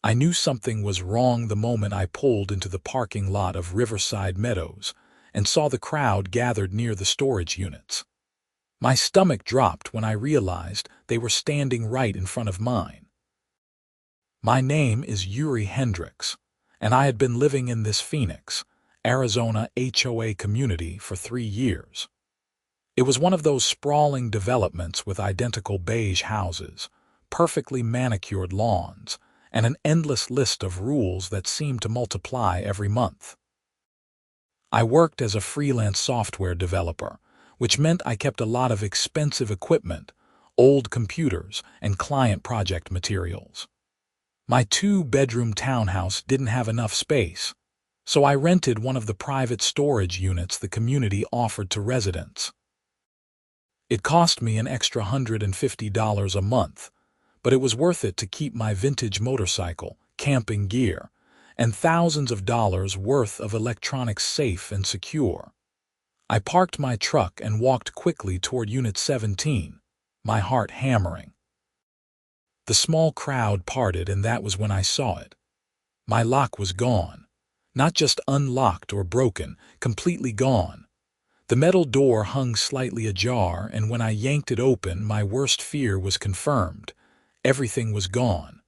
I knew something was wrong the moment I pulled into the parking lot of Riverside Meadows and saw the crowd gathered near the storage units. My stomach dropped when I realized they were standing right in front of mine. My name is Yuri Hendricks, and I had been living in this Phoenix, Arizona HOA community for 3 years. It was one of those sprawling developments with identical beige houses, perfectly manicured lawns, and an endless list of rules that seemed to multiply every month. I worked as a freelance software developer, which meant I kept a lot of expensive equipment, old computers, and client project materials. My 2-bedroom townhouse didn't have enough space, so I rented one of the private storage units the community offered to residents. It cost me an extra $150 a month, but it was worth it to keep my vintage motorcycle, camping gear, and thousands of dollars worth of electronics safe and secure. I parked my truck and walked quickly toward Unit 17, my heart hammering. The small crowd parted, and that was when I saw it. My lock was gone. Not just unlocked or broken, completely gone. The metal door hung slightly ajar, and when I yanked it open, my worst fear was confirmed. Everything was gone.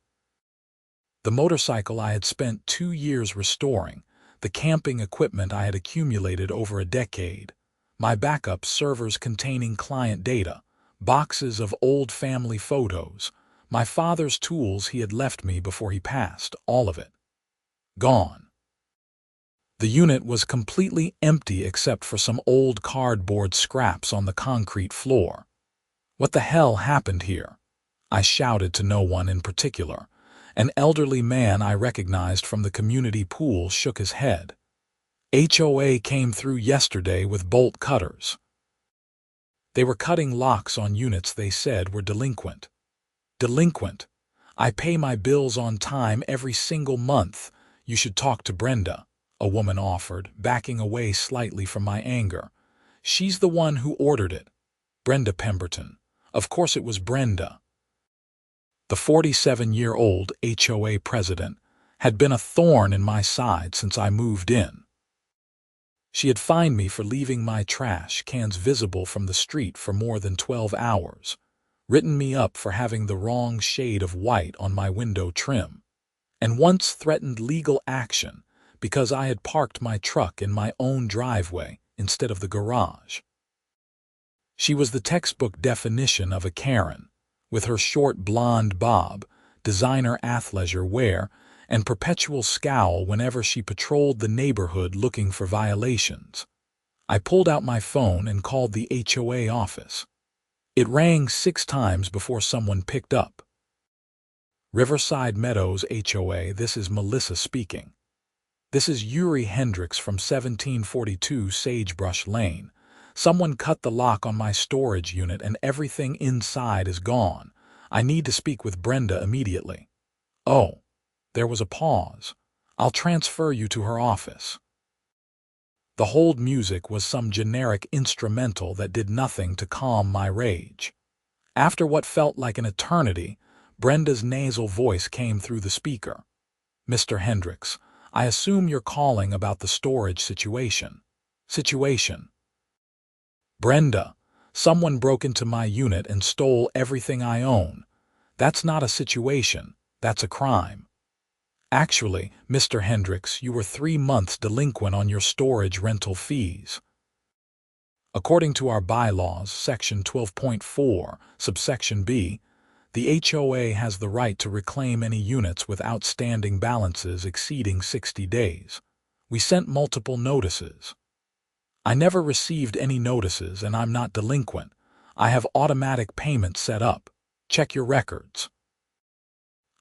The motorcycle I had spent 2 years restoring, the camping equipment I had accumulated over a decade, my backup servers containing client data, boxes of old family photos, my father's tools he had left me before he passed, all of it. Gone. The unit was completely empty except for some old cardboard scraps on the concrete floor. What the hell happened here? I shouted to no one in particular. An elderly man I recognized from the community pool shook his head. HOA came through yesterday with bolt cutters. They were cutting locks on units they said were delinquent. Delinquent. I pay my bills on time every single month. You should talk to Brenda, a woman offered, backing away slightly from my anger. She's the one who ordered it. Brenda Pemberton. Of course it was Brenda. The 47-year-old HOA president had been a thorn in my side since I moved in. She had fined me for leaving my trash cans visible from the street for more than 12 hours, written me up for having the wrong shade of white on my window trim, and once threatened legal action because I had parked my truck in my own driveway instead of the garage. She was the textbook definition of a Karen, with her short blonde bob, designer athleisure wear, and perpetual scowl whenever she patrolled the neighborhood looking for violations. I pulled out my phone and called the HOA office. It rang 6 times before someone picked up. Riverside Meadows HOA, this is Melissa speaking. This is Yuri Hendricks from 1742 Sagebrush Lane. Someone cut the lock on my storage unit and everything inside is gone. I need to speak with Brenda immediately. Oh, there was a pause. I'll transfer you to her office. The hold music was some generic instrumental that did nothing to calm my rage. After what felt like an eternity, Brenda's nasal voice came through the speaker. Mr. Hendricks, I assume you're calling about the storage situation. Brenda, someone broke into my unit and stole everything I own. That's not a situation, that's a crime. Actually, Mr. Hendricks, you were 3 months delinquent on your storage rental fees. According to our bylaws, Section 12.4, subsection B, the HOA has the right to reclaim any units with outstanding balances exceeding 60 days. We sent multiple notices. I never received any notices and I'm not delinquent. I have automatic payments set up. Check your records.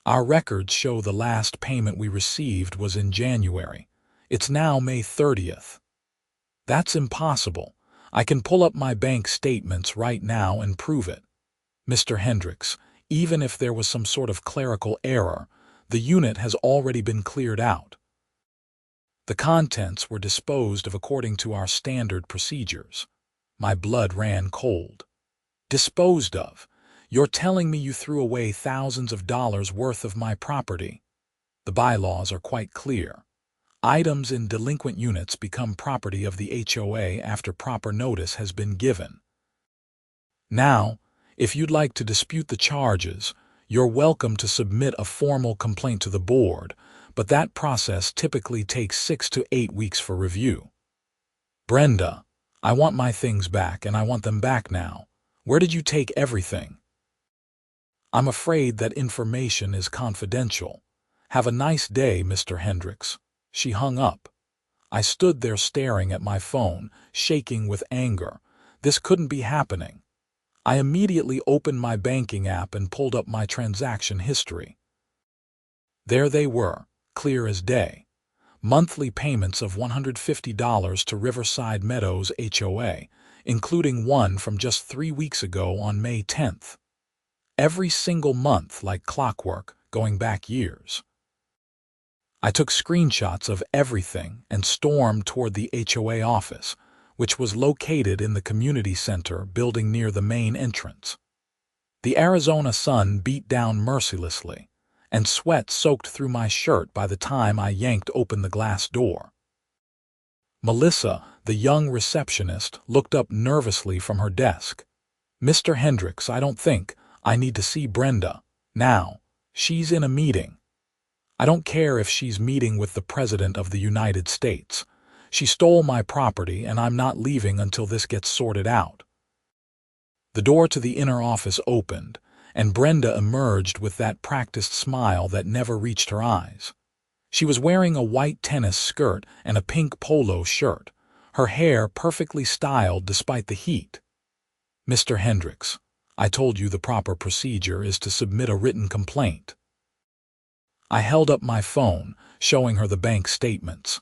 Our records show the last payment we received was in January. It's now May 30th. That's impossible. I can pull up my bank statements right now and prove it. Mr. Hendricks, even if there was some sort of clerical error, the unit has already been cleared out. The contents were disposed of according to our standard procedures. My blood ran cold. Disposed of? You're telling me you threw away thousands of dollars worth of my property? The bylaws are quite clear. Items in delinquent units become property of the HOA after proper notice has been given. Now, if you'd like to dispute the charges, you're welcome to submit a formal complaint to the board, but that process typically takes 6 to 8 weeks for review. Brenda, I want my things back, and I want them back now. Where did you take everything? I'm afraid that information is confidential. Have a nice day, Mr. Hendricks. She hung up. I stood there staring at my phone, shaking with anger. This couldn't be happening. I immediately opened my banking app and pulled up my transaction history. There they were, clear as day. Monthly payments of $150 to Riverside Meadows HOA, including one from just 3 weeks ago on May 10th. Every single month like clockwork, going back years. I took screenshots of everything and stormed toward the HOA office, which was located in the community center building near the main entrance. The Arizona sun beat down mercilessly, and sweat soaked through my shirt by the time I yanked open the glass door. Melissa, the young receptionist, looked up nervously from her desk. Mr. Hendricks, I don't think I need to see Brenda now. She's in a meeting. I don't care if she's meeting with the President of the United States. She stole my property, and I'm not leaving until this gets sorted out. The door to the inner office opened, and Brenda emerged with that practiced smile that never reached her eyes. She was wearing a white tennis skirt and a pink polo shirt, her hair perfectly styled despite the heat. Mr. Hendricks, I told you the proper procedure is to submit a written complaint. I held up my phone, showing her the bank statements.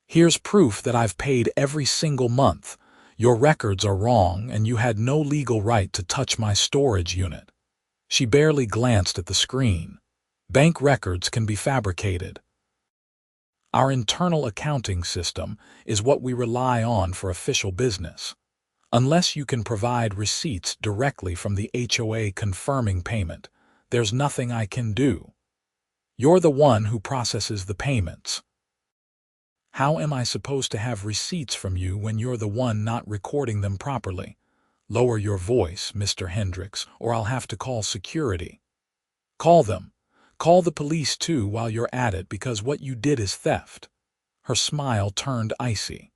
Here's proof that I've paid every single month. Your records are wrong, and you had no legal right to touch my storage unit. She barely glanced at the screen. Bank records can be fabricated. Our internal accounting system is what we rely on for official business. Unless you can provide receipts directly from the HOA confirming payment, there's nothing I can do. You're the one who processes the payments. How am I supposed to have receipts from you when you're the one not recording them properly? Lower your voice, Mr. Hendricks, or I'll have to call security. Call them. Call the police too while you're at it, because what you did is theft. Her smile turned icy.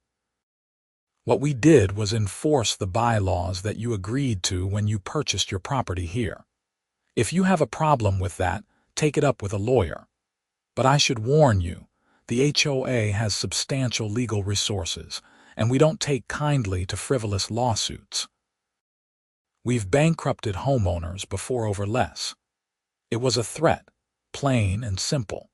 What we did was enforce the bylaws that you agreed to when you purchased your property here. If you have a problem with that, take it up with a lawyer. But I should warn you, the HOA has substantial legal resources, and we don't take kindly to frivolous lawsuits. We've bankrupted homeowners before over less. It was a threat, plain and simple.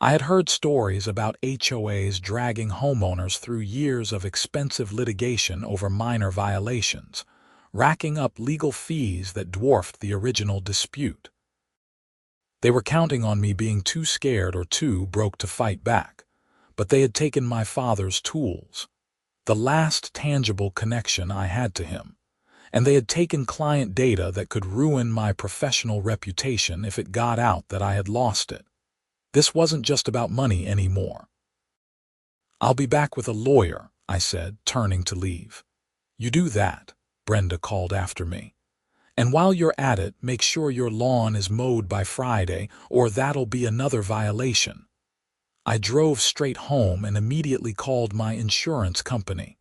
I had heard stories about HOAs dragging homeowners through years of expensive litigation over minor violations, racking up legal fees that dwarfed the original dispute. They were counting on me being too scared or too broke to fight back, but they had taken my father's tools, the last tangible connection I had to him, and they had taken client data that could ruin my professional reputation if it got out that I had lost it. This wasn't just about money anymore. I'll be back with a lawyer, I said, turning to leave. You do that, Brenda called after me. And while you're at it, make sure your lawn is mowed by Friday, or that'll be another violation. I drove straight home and immediately called my insurance company.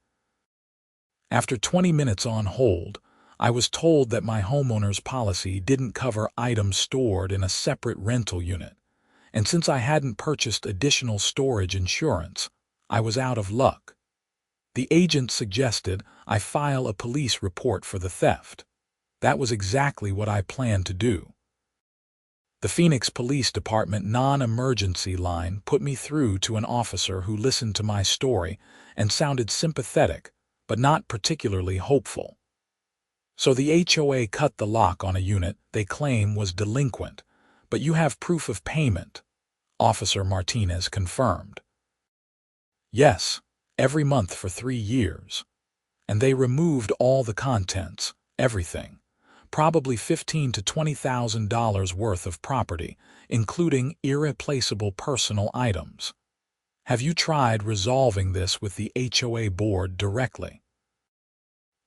After 20 minutes on hold, I was told that my homeowner's policy didn't cover items stored in a separate rental unit, and since I hadn't purchased additional storage insurance, I was out of luck. The agent suggested I file a police report for the theft. That was exactly what I planned to do. The Phoenix Police Department non-emergency line put me through to an officer who listened to my story and sounded sympathetic, but not particularly hopeful. So the HOA cut the lock on a unit they claim was delinquent, but you have proof of payment, Officer Martinez confirmed. Yes, every month for 3 years. And they removed all the contents, everything. probably $15,000 to $20,000 worth of property, including irreplaceable personal items. Have you tried resolving this with the HOA board directly?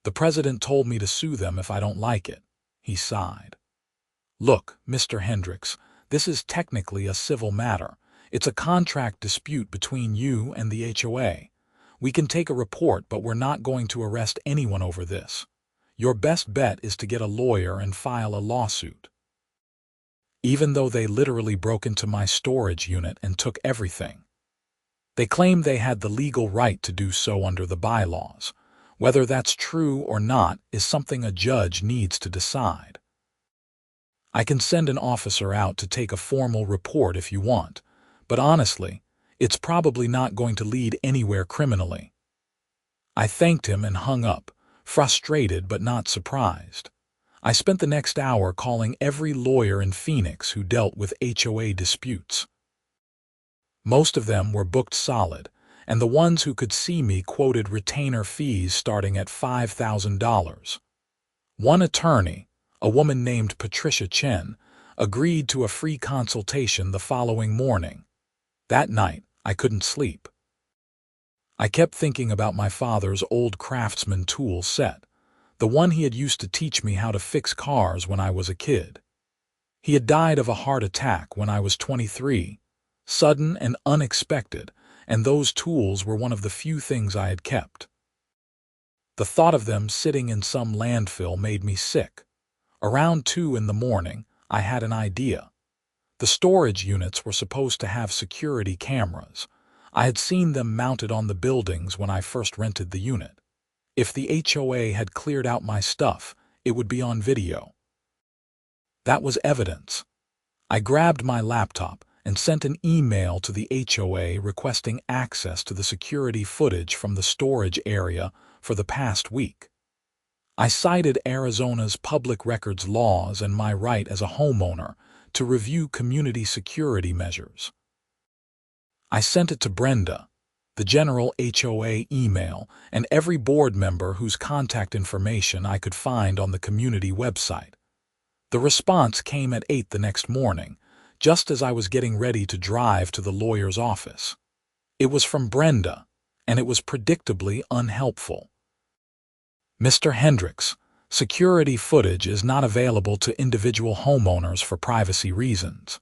The president told me to sue them if I don't like it. He sighed. Look, Mr. Hendricks, this is technically a civil matter. It's a contract dispute between you and the HOA. We can take a report, but we're not going to arrest anyone over this. Your best bet is to get a lawyer and file a lawsuit. Even though they literally broke into my storage unit and took everything. They claim they had the legal right to do so under the bylaws. Whether that's true or not is something a judge needs to decide. I can send an officer out to take a formal report if you want, but honestly, it's probably not going to lead anywhere criminally. I thanked him and hung up, frustrated but not surprised. I spent the next hour calling every lawyer in Phoenix who dealt with HOA disputes. Most of them were booked solid, and the ones who could see me quoted retainer fees starting at $5,000. One attorney, a woman named Patricia Chen, agreed to a free consultation the following morning. That night, I couldn't sleep. I kept thinking about my father's old Craftsman tool set, the one he had used to teach me how to fix cars when I was a kid. He had died of a heart attack when I was 23, sudden and unexpected, and those tools were one of the few things I had kept. The thought of them sitting in some landfill made me sick. Around 2 in the morning, I had an idea. The storage units were supposed to have security cameras. I had seen them mounted on the buildings when I first rented the unit. If the HOA had cleared out my stuff, it would be on video. That was evidence. I grabbed my laptop and sent an email to the HOA requesting access to the security footage from the storage area for the past week. I cited Arizona's public records laws and my right as a homeowner to review community security measures. I sent it to Brenda, the general HOA email, and every board member whose contact information I could find on the community website. The response came at 8 the next morning, just as I was getting ready to drive to the lawyer's office. It was from Brenda, and it was predictably unhelpful. Mr. Hendricks, security footage is not available to individual homeowners for privacy reasons.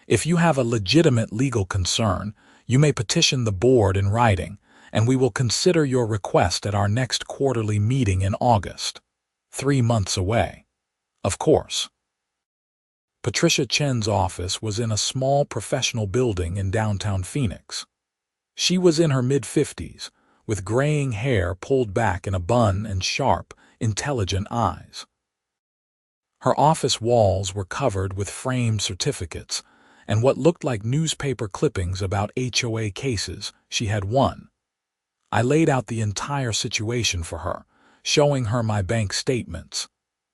If you have a legitimate legal concern, you may petition the board in writing, and we will consider your request at our next quarterly meeting in August. 3 months away. Of course. Patricia Chen's office was in a small professional building in downtown Phoenix. She was in her mid-50s, with graying hair pulled back in a bun and sharp, intelligent eyes. Her office walls were covered with framed certificates and what looked like newspaper clippings about HOA cases she had won. I laid out the entire situation for her, showing her my bank statements,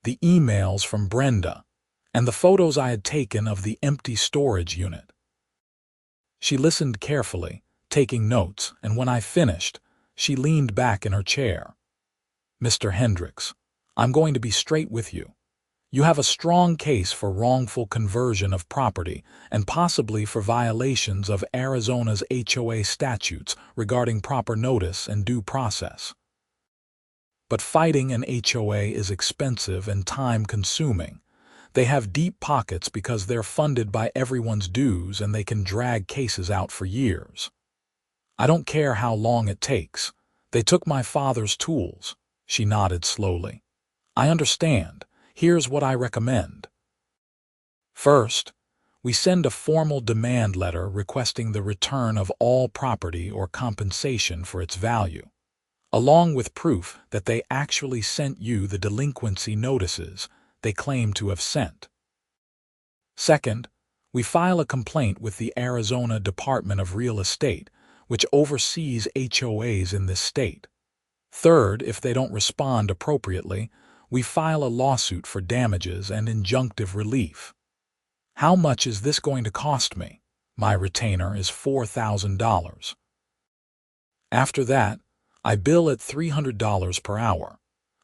the emails from Brenda, and the photos I had taken of the empty storage unit. She listened carefully, taking notes, and when I finished, she leaned back in her chair. Mr. Hendricks, I'm going to be straight with you. You have a strong case for wrongful conversion of property and possibly for violations of Arizona's HOA statutes regarding proper notice and due process. But fighting an HOA is expensive and time-consuming. They have deep pockets because they're funded by everyone's dues and they can drag cases out for years. I don't care how long it takes. They took my father's tools. She nodded slowly. I understand. Here's what I recommend. First, we send a formal demand letter requesting the return of all property or compensation for its value, along with proof that they actually sent you the delinquency notices they claim to have sent. Second, we file a complaint with the Arizona Department of Real Estate, which oversees HOAs in this state. Third, if they don't respond appropriately, we file a lawsuit for damages and injunctive relief. How much is this going to cost me? My retainer is $4,000. After that, I bill at $300 per hour.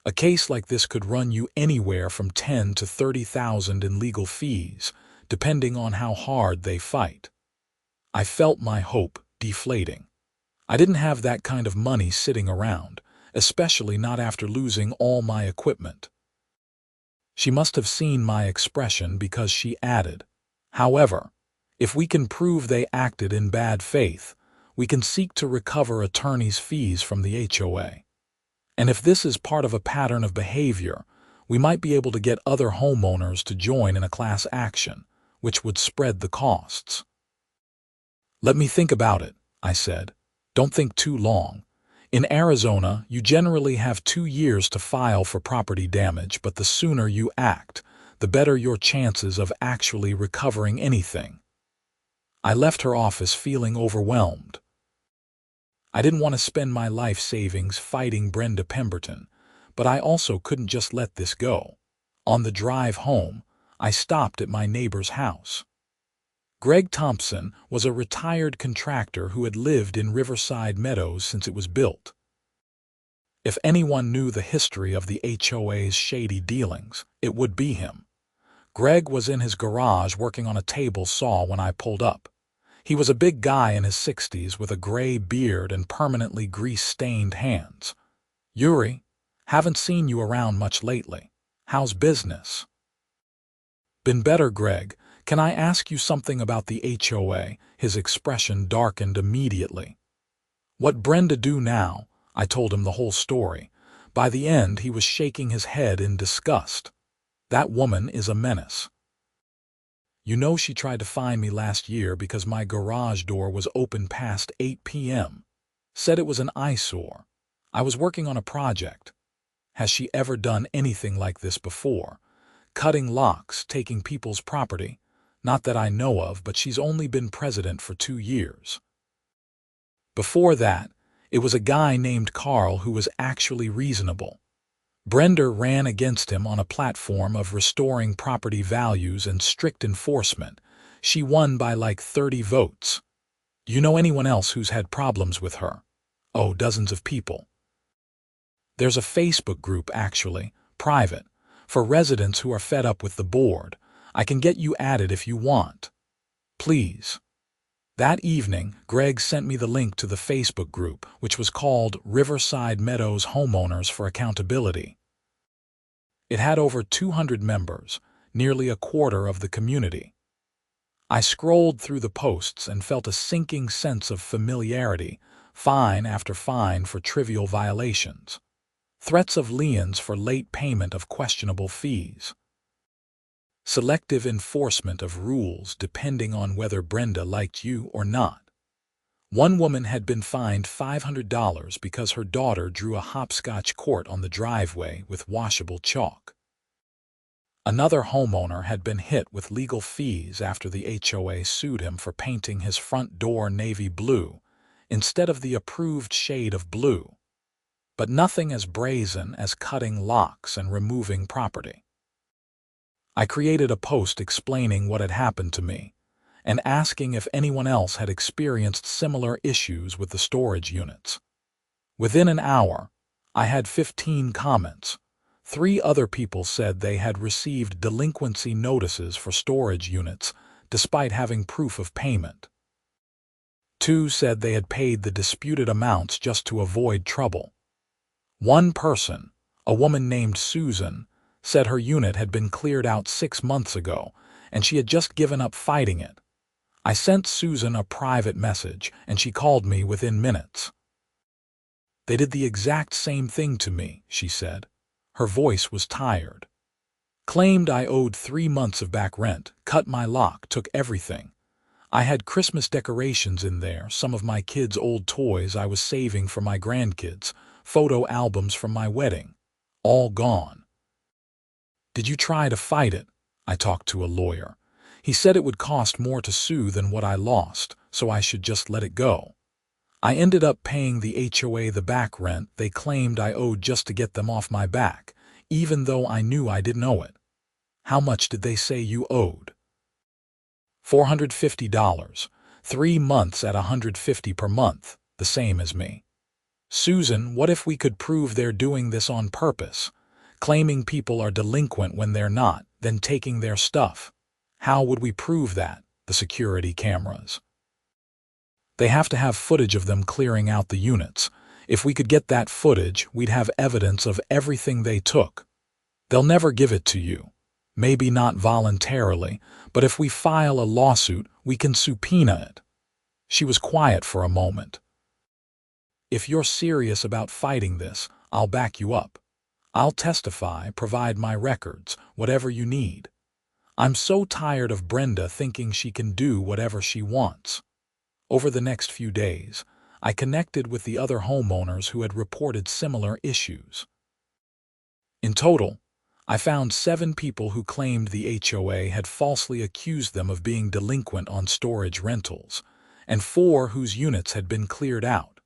A case like this could run you anywhere from 10 to 30,000 in legal fees, depending on how hard they fight. I felt my hope deflating. I didn't have that kind of money sitting around, especially not after losing all my equipment. She must have seen my expression because she added, "However, if we can prove they acted in bad faith, we can seek to recover attorney's fees from the HOA. And if this is part of a pattern of behavior, we might be able to get other homeowners to join in a class action, which would spread the costs." "Let me think about it," I said. "Don't think too long. In Arizona, you generally have 2 years to file for property damage, but the sooner you act, the better your chances of actually recovering anything." I left her office feeling overwhelmed. I didn't want to spend my life savings fighting Brenda Pemberton, but I also couldn't just let this go. On the drive home, I stopped at my neighbor's house. Greg Thompson was a retired contractor who had lived in Riverside Meadows since it was built. If anyone knew the history of the HOA's shady dealings, it would be him. Greg was in his garage working on a table saw when I pulled up. He was a big guy in his 60s with a gray beard and permanently grease-stained hands. "Yuri, haven't seen you around much lately. How's business?" "Been better, Greg. Can I ask you something about the HOA?" His expression darkened immediately. "What Brenda do now?" I told him the whole story. By the end, he was shaking his head in disgust. "That woman is a menace. You know she tried to fine me last year because my garage door was open past 8 p.m. Said it was an eyesore. I was working on a project. Has she ever done anything like this before? Cutting locks, taking people's property? Not that I know of, but she's only been president for 2 years. Before that, it was a guy named Carl who was actually reasonable. Brenda ran against him on a platform of restoring property values and strict enforcement. She won by like 30 votes. You know anyone else who's had problems with her? Oh, dozens of people. There's a Facebook group, actually, private, for residents who are fed up with the board. I can get you added if you want. Please." That evening, Greg sent me the link to the Facebook group, which was called Riverside Meadows Homeowners for Accountability. It had over 200 members, nearly a quarter of the community. I scrolled through the posts and felt a sinking sense of familiarity, fine after fine for trivial violations. Threats of liens for late payment of questionable fees. Selective enforcement of rules depending on whether Brenda liked you or not. One woman had been fined $500 because her daughter drew a hopscotch court on the driveway with washable chalk. Another homeowner had been hit with legal fees after the HOA sued him for painting his front door navy blue instead of the approved shade of blue. But nothing as brazen as cutting locks and removing property. I created a post explaining what had happened to me and asking if anyone else had experienced similar issues with the storage units. Within an hour, I had 15 comments. 3 other people said they had received delinquency notices for storage units despite having proof of payment. 2 said they had paid the disputed amounts just to avoid trouble. One person, a woman named Susan, said her unit had been cleared out 6 months ago and she had just given up fighting it. I sent Susan a private message and she called me within minutes. "They did the exact same thing to me," she said. Her voice was tired. "Claimed I owed 3 months of back rent, cut my lock, took everything. I had Christmas decorations in there, some of my kids' old toys I was saving for my grandkids, photo albums from my wedding. All gone." "Did you try to fight it?" I talked to a lawyer. He said it would cost more to sue than what I lost, so I should just let it go. I ended up paying the HOA the back rent they claimed I owed just to get them off my back, even though I knew I didn't owe it. "How much did they say you owed?" $450, 3 months at $150 per month, the same as me. "Susan, what if we could prove they're doing this on purpose? claiming people are delinquent when they're not, then taking their stuff. How would we prove that? The security cameras. They have to have footage of them clearing out the units. If we could get that footage, we'd have evidence of everything they took. They'll never give it to you. Maybe not voluntarily, but if we file a lawsuit, we can subpoena it. She was quiet for a moment. If you're serious about fighting this, I'll back you up. I'll testify, provide my records, whatever you need. I'm so tired of Brenda thinking she can do whatever she wants. Over the next few days, I connected with the other homeowners who had reported similar issues. In total, I found 7 people who claimed the HOA had falsely accused them of being delinquent on storage rentals, and 4 whose units had been cleared out.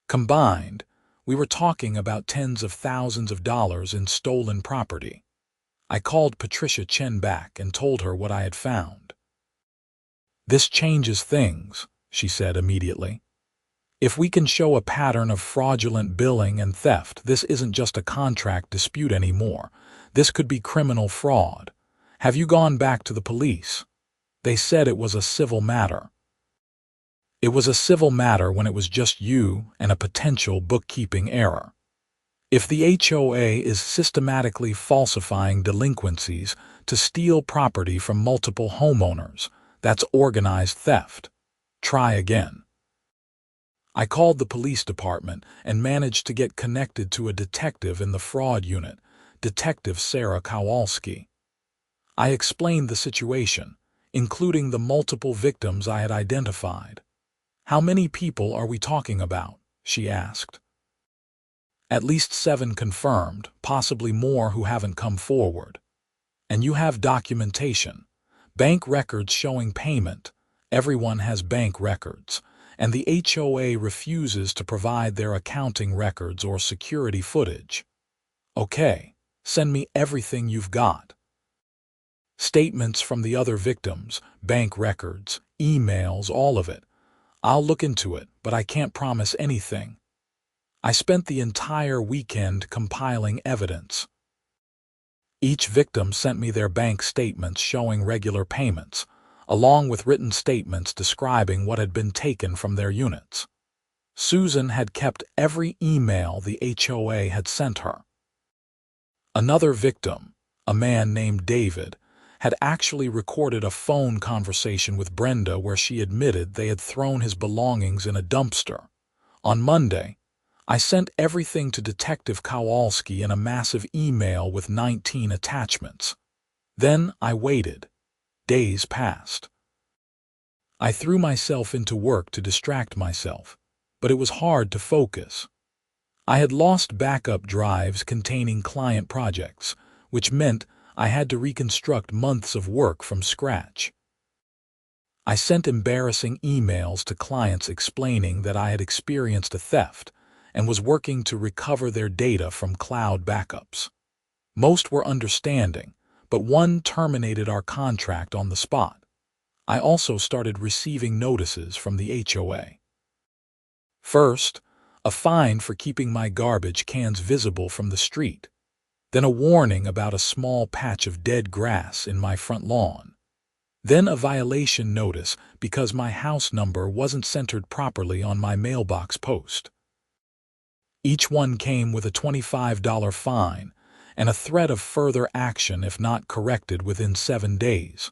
Combined, we were talking about tens of thousands of dollars in stolen property. I called Patricia Chen back and told her what I had found. "This changes things," she said immediately. "If we can show a pattern of fraudulent billing and theft, this isn't just a contract dispute anymore. This could be criminal fraud. Have you gone back to the police?" They said it was a civil matter. It was a civil matter when it was just you and a potential bookkeeping error. If the HOA is systematically falsifying delinquencies to steal property from multiple homeowners, that's organized theft. Try again. I called the police department and managed to get connected to a detective in the fraud unit, Detective Sarah Kowalski. I explained the situation, including the multiple victims I had identified. "How many people are we talking about?" she asked. "At least 7 confirmed, possibly more who haven't come forward. And you have documentation, bank records showing payment. Everyone has bank records, and the HOA refuses to provide their accounting records or security footage. Okay. Send me everything you've got. Statements from the other victims, bank records, emails, all of it. I'll look into it, but I can't promise anything." I spent the entire weekend compiling evidence. Each victim sent me their bank statements showing regular payments, along with written statements describing what had been taken from their units. Susan had kept every email the HOA had sent her. Another victim, a man named David, had actually recorded a phone conversation with Brenda where she admitted they had thrown his belongings in a dumpster. On Monday, I sent everything to Detective Kowalski in a massive email with 19 attachments. Then I waited. Days passed. I threw myself into work to distract myself, but it was hard to focus. I had lost backup drives containing client projects, which meant I had to reconstruct months of work from scratch. I sent embarrassing emails to clients explaining that I had experienced a theft and was working to recover their data from cloud backups. Most were understanding, but one terminated our contract on the spot. I also started receiving notices from the HOA. First, a fine for keeping my garbage cans visible from the street, then a warning about a small patch of dead grass in my front lawn, then a violation notice because my house number wasn't centered properly on my mailbox post. Each one came with a $25 fine and a threat of further action if not corrected within 7 days.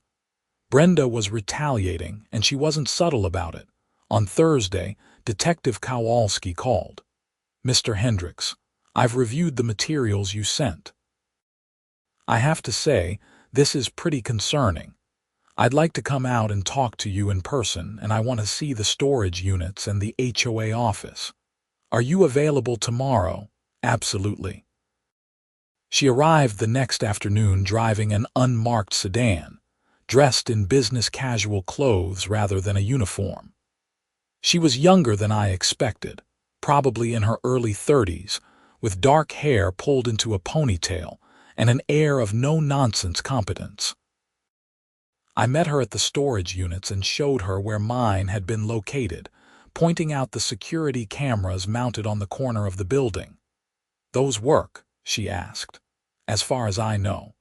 Brenda was retaliating, and she wasn't subtle about it. On Thursday, Detective Kowalski called. "Mr. Hendricks, I've reviewed the materials you sent. I have to say, this is pretty concerning. I'd like to come out and talk to you in person, and I want to see the storage units and the HOA office. Are you available tomorrow?" "Absolutely." She arrived the next afternoon driving an unmarked sedan, dressed in business casual clothes rather than a uniform. She was younger than I expected, probably in her early 30s, with dark hair pulled into a ponytail and an air of no-nonsense competence. I met her at the storage units and showed her where mine had been located, pointing out the security cameras mounted on the corner of the building. "Those work?" she asked. As far as I know,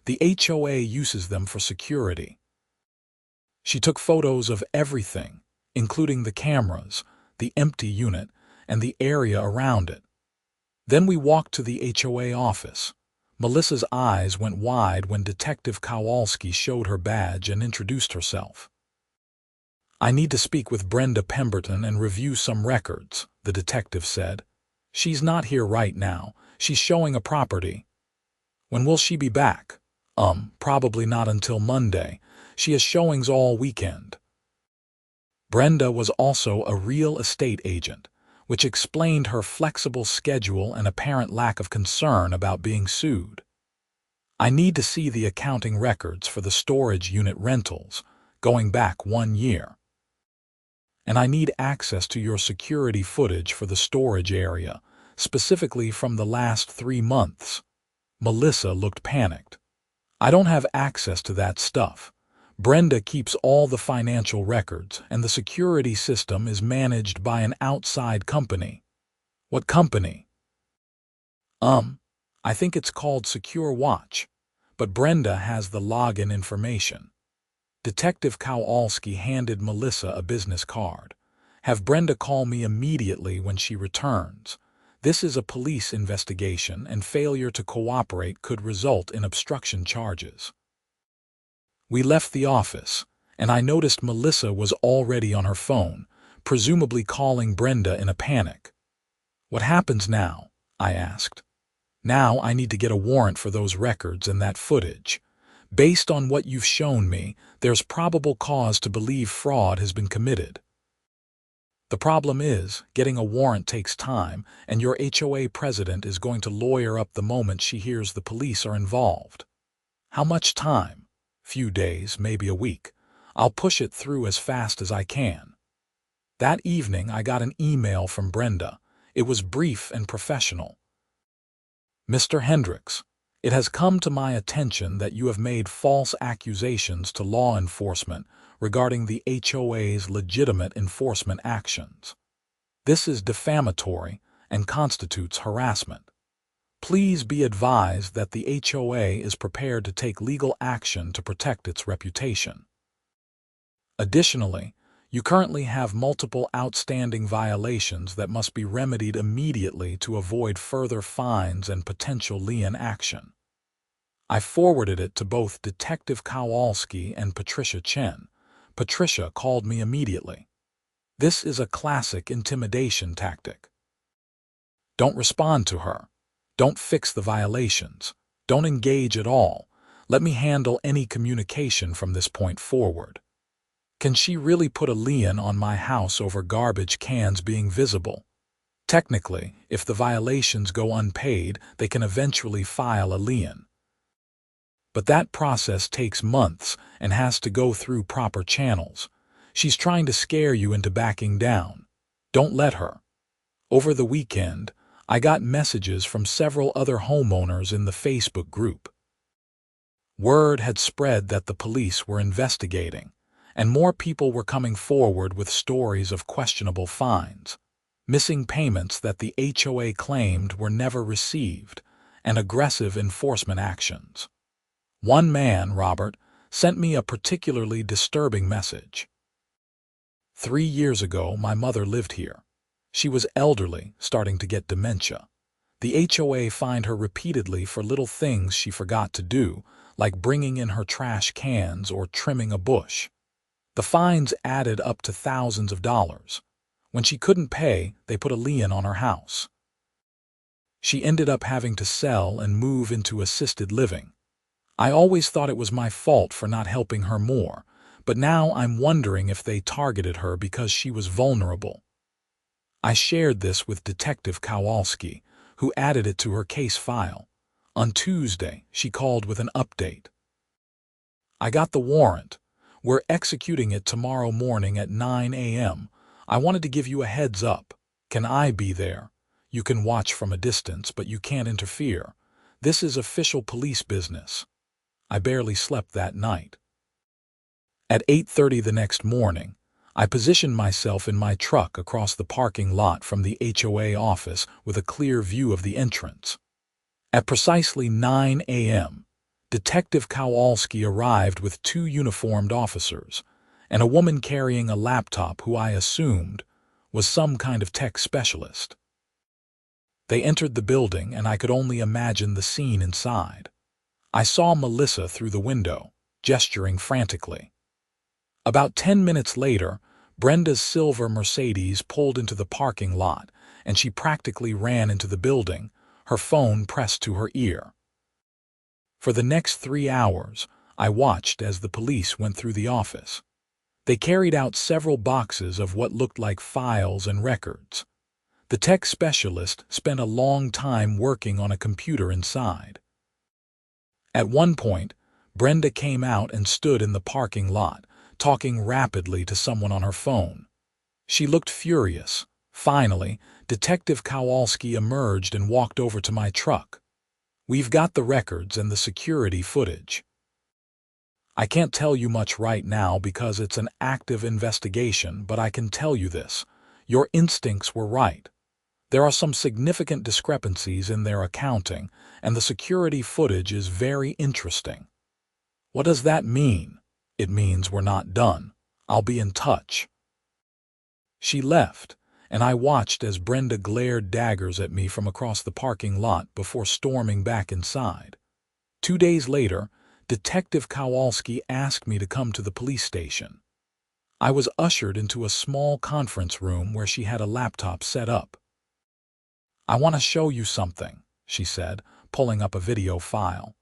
the HOA uses them for security. She took photos of everything, including the cameras, the empty unit, and the area around it. Then we walked to the HOA office. Melissa's eyes went wide when Detective Kowalski showed her badge and introduced herself. "I need to speak with Brenda Pemberton and review some records," the detective said. "She's not here right now. She's showing a property." "When will she be back?" Probably not until Monday. She has showings all weekend." Brenda was also a real estate agent, which explained her flexible schedule and apparent lack of concern about being sued. "I need to see the accounting records for the storage unit rentals, going back 1 year. And I need access to your security footage for the storage area, specifically from the last 3 months. Melissa looked panicked. "I don't have access to that stuff. Brenda keeps all the financial records, and the security system is managed by an outside company." "What company?" I think it's called Secure Watch, but Brenda has the login information." Detective Kowalski handed Melissa a business card. "Have Brenda call me immediately when she returns. This is a police investigation, and failure to cooperate could result in obstruction charges." We left the office, and I noticed Melissa was already on her phone, presumably calling Brenda in a panic. "What happens now?" I asked. "Now I need to get a warrant for those records and that footage. Based on what you've shown me, there's probable cause to believe fraud has been committed. The problem is, getting a warrant takes time, and your HOA president is going to lawyer up the moment she hears the police are involved." "How much time?" "Few days, maybe a week. I'll push it through as fast as I can." That evening I got an email from Brenda. It was brief and professional. "Mr. Hendricks, it has come to my attention that you have made false accusations to law enforcement regarding the HOA's legitimate enforcement actions. This is defamatory and constitutes harassment. Please be advised that the HOA is prepared to take legal action to protect its reputation. Additionally, you currently have multiple outstanding violations that must be remedied immediately to avoid further fines and potential lien action." I forwarded it to both Detective Kowalski and Patricia Chen. Patricia called me immediately. "This is a classic intimidation tactic. Don't respond to her. Don't fix the violations. Don't engage at all. Let me handle any communication from this point forward." Can she really put a lien on my house over garbage cans being visible? Technically, if the violations go unpaid, they can eventually file a lien. But that process takes months and has to go through proper channels. She's trying to scare you into backing down. Don't let her. Over the weekend, I got messages from several other homeowners in the Facebook group. Word had spread that the police were investigating, and more people were coming forward with stories of questionable fines, missing payments that the HOA claimed were never received, and aggressive enforcement actions. One man, Robert, sent me a particularly disturbing message. 3 years ago, my mother lived here. She was elderly, starting to get dementia. The HOA fined her repeatedly for little things she forgot to do, like bringing in her trash cans or trimming a bush. The fines added up to thousands of dollars. When she couldn't pay, they put a lien on her house. She ended up having to sell and move into assisted living. I always thought it was my fault for not helping her more, but now I'm wondering if they targeted her because she was vulnerable. I shared this with Detective Kowalski, who added it to her case file. On Tuesday, she called with an update. "I got the warrant. We're executing it tomorrow morning at 9 a.m. I wanted to give you a heads up. Can I be there? You can watch from a distance, but you can't interfere. This is official police business." I barely slept that night. At 8:30 the next morning, I positioned myself in my truck across the parking lot from the HOA office with a clear view of the entrance. At precisely 9 a.m., Detective Kowalski arrived with two uniformed officers and a woman carrying a laptop who I assumed was some kind of tech specialist. They entered the building, and I could only imagine the scene inside. I saw Melissa through the window, gesturing frantically. About 10 minutes later, Brenda's silver Mercedes pulled into the parking lot, and she practically ran into the building, her phone pressed to her ear. For the next 3 hours, I watched as the police went through the office. They carried out several boxes of what looked like files and records. The tech specialist spent a long time working on a computer inside. At one point, Brenda came out and stood in the parking lot, talking rapidly to someone on her phone. She looked furious. Finally, Detective Kowalski emerged and walked over to my truck. "We've got the records and the security footage. I can't tell you much right now because it's an active investigation, but I can tell you this. Your instincts were right. There are some significant discrepancies in their accounting, and the security footage is very interesting." "What does that mean?" "It means we're not done. I'll be in touch." She left, and I watched as Brenda glared daggers at me from across the parking lot before storming back inside. 2 days later, Detective Kowalski asked me to come to the police station. I was ushered into a small conference room where she had a laptop set up. "I want to show you something," she said, pulling up a video file.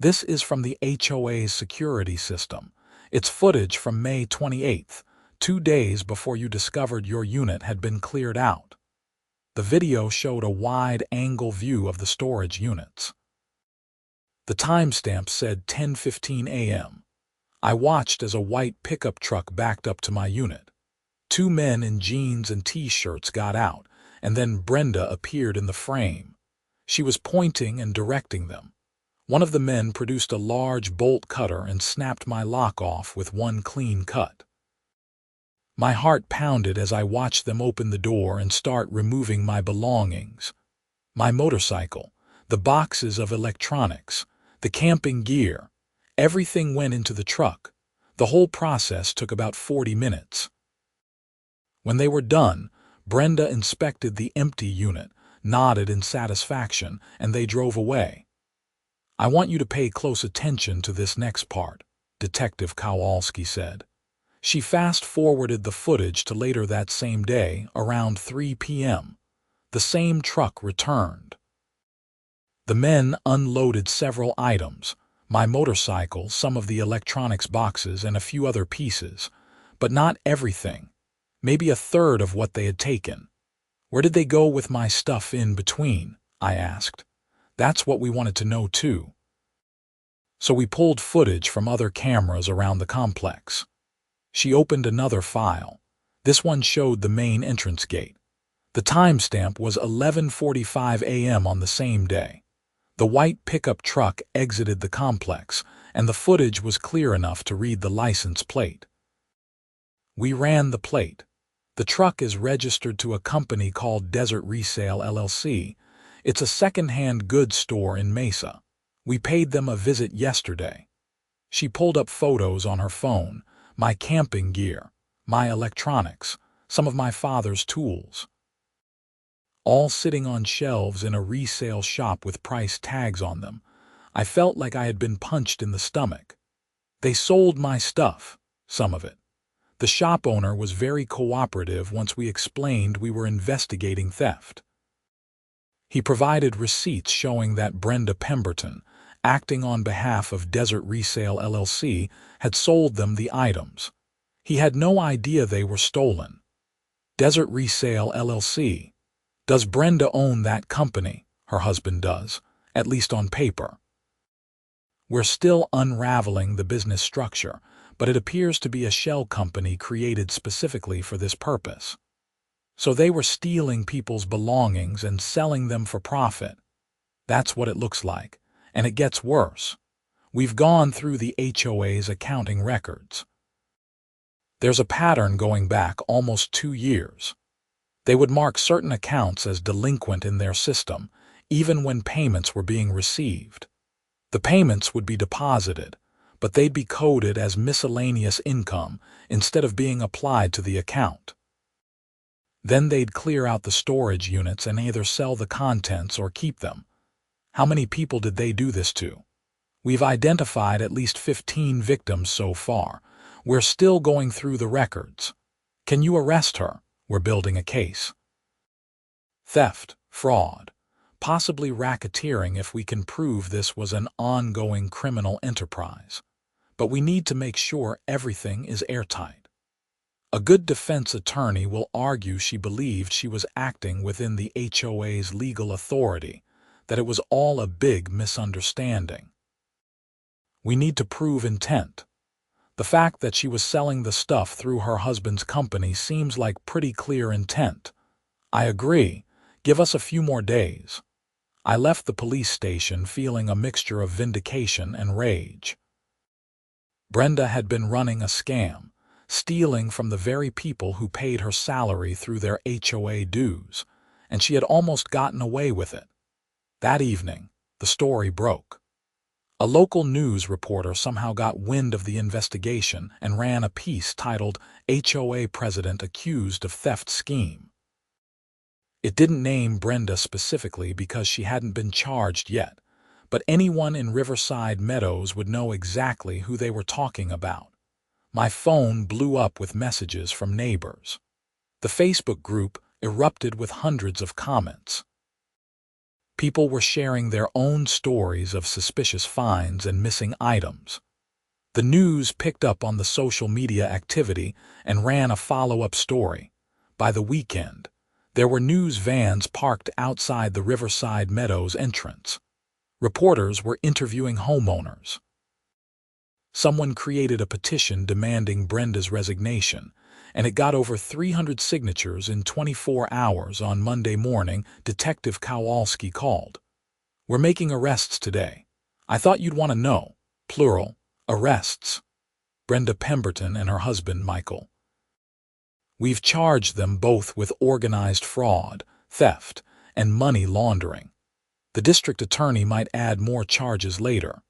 "This is from the HOA's security system. It's footage from May 28th, 2 days before you discovered your unit had been cleared out." The video showed a wide-angle view of the storage units. The timestamp said 10:15 a.m. I watched as a white pickup truck backed up to my unit. 2 men in jeans and T-shirts got out, and then Brenda appeared in the frame. She was pointing and directing them. One of the men produced a large bolt cutter and snapped my lock off with one clean cut. My heart pounded as I watched them open the door and start removing my belongings. My motorcycle, the boxes of electronics, the camping gear, everything went into the truck. The whole process took about 40 minutes. When they were done, Brenda inspected the empty unit, nodded in satisfaction, and they drove away. "I want you to pay close attention to this next part," Detective Kowalski said. She fast-forwarded the footage to later that same day, around 3 p.m. The same truck returned. The men unloaded several items, my motorcycle, some of the electronics boxes, and a few other pieces, but not everything, maybe a third of what they had taken. "Where did they go with my stuff in between?" I asked. "That's what we wanted to know too." So we pulled footage from other cameras around the complex. She opened another file. This one showed the main entrance gate. The timestamp was 11:45 a.m. on the same day. The white pickup truck exited the complex, and the footage was clear enough to read the license plate. We ran the plate. The truck is registered to a company called Desert Resale LLC. It's a second-hand goods store in Mesa. We paid them a visit yesterday. She pulled up photos on her phone, my camping gear, my electronics, some of my father's tools, all sitting on shelves in a resale shop with price tags on them. I felt like I had been punched in the stomach. They sold my stuff, some of it. The shop owner was very cooperative once we explained we were investigating theft. He provided receipts showing that Brenda Pemberton, acting on behalf of Desert Resale LLC, had sold them the items. He had no idea they were stolen. Desert Resale LLC. Does Brenda own that company? Her husband does, at least on paper. We're still unraveling the business structure, but it appears to be a shell company created specifically for this purpose. So they were stealing people's belongings and selling them for profit. That's what it looks like, and it gets worse. We've gone through the HOA's accounting records. There's a pattern going back almost 2 years. They would mark certain accounts as delinquent in their system, even when payments were being received. The payments would be deposited, but they'd be coded as miscellaneous income instead of being applied to the account. Then they'd clear out the storage units and either sell the contents or keep them. How many people did they do this to? We've identified at least 15 victims so far. We're still going through the records. Can you arrest her? We're building a case. Theft, fraud, possibly racketeering if we can prove this was an ongoing criminal enterprise. But we need to make sure everything is airtight. A good defense attorney will argue she believed she was acting within the HOA's legal authority, that it was all a big misunderstanding. We need to prove intent. The fact that she was selling the stuff through her husband's company seems like pretty clear intent. I agree. Give us a few more days. I left the police station feeling a mixture of vindication and rage. Brenda had been running a scam, stealing from the very people who paid her salary through their HOA dues, and she had almost gotten away with it. That evening, the story broke. A local news reporter somehow got wind of the investigation and ran a piece titled HOA President Accused of Theft Scheme. It didn't name Brenda specifically because she hadn't been charged yet, but anyone in Riverside Meadows would know exactly who they were talking about. My phone blew up with messages from neighbors. The Facebook group erupted with hundreds of comments. People were sharing their own stories of suspicious finds and missing items. The news picked up on the social media activity and ran a follow-up story. By the weekend, there were news vans parked outside the Riverside Meadows entrance. Reporters were interviewing homeowners. Someone created a petition demanding Brenda's resignation, and it got over 300 signatures in 24 hours. On Monday morning, Detective Kowalski called. "We're making arrests today. I thought you'd want to know. Plural, arrests. Brenda Pemberton and her husband, Michael. We've charged them both with organized fraud, theft, and money laundering. The district attorney might add more charges later.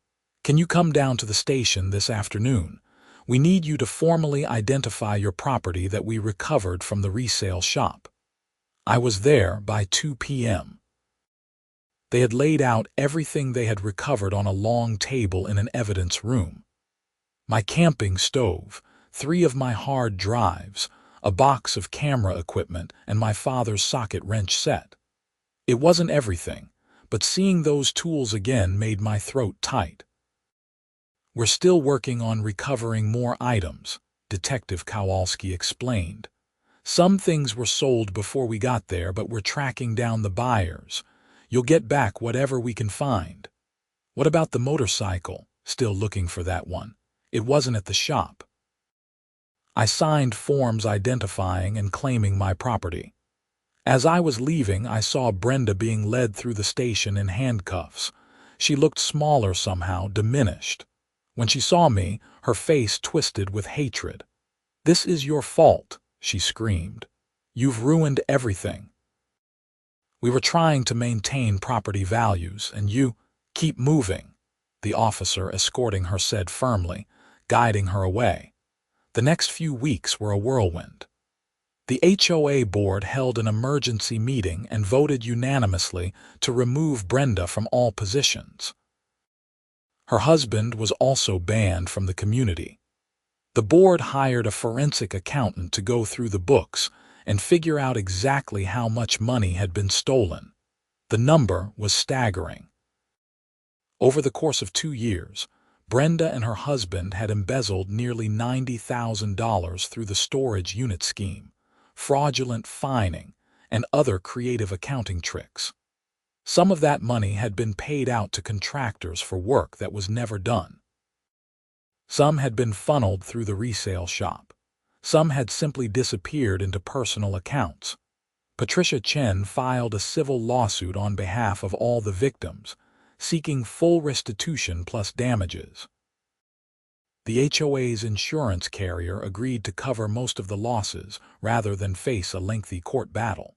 Can you come down to the station this afternoon? We need you to formally identify your property that we recovered from the resale shop." I was there by 2 p.m. They had laid out everything they had recovered on a long table in an evidence room. My camping stove, 3 of my hard drives, a box of camera equipment, and my father's socket wrench set. It wasn't everything, but seeing those tools again made my throat tight. "We're still working on recovering more items," Detective Kowalski explained. "Some things were sold before we got there, but we're tracking down the buyers. You'll get back whatever we can find." "What about the motorcycle?" "Still looking for that one. It wasn't at the shop." I signed forms identifying and claiming my property. As I was leaving, I saw Brenda being led through the station in handcuffs. She looked smaller somehow, diminished. When she saw me, her face twisted with hatred. "This is your fault," she screamed. "You've ruined everything. We were trying to maintain property values, and you keep moving," the officer escorting her said firmly, guiding her away. The next few weeks were a whirlwind. The HOA board held an emergency meeting and voted unanimously to remove Brenda from all positions. Her husband was also banned from the community. The board hired a forensic accountant to go through the books and figure out exactly how much money had been stolen. The number was staggering. Over the course of 2 years, Brenda and her husband had embezzled nearly $90,000 through the storage unit scheme, fraudulent fining, and other creative accounting tricks. Some of that money had been paid out to contractors for work that was never done. Some had been funneled through the resale shop. Some had simply disappeared into personal accounts. Patricia Chen filed a civil lawsuit on behalf of all the victims, seeking full restitution plus damages. The HOA's insurance carrier agreed to cover most of the losses rather than face a lengthy court battle.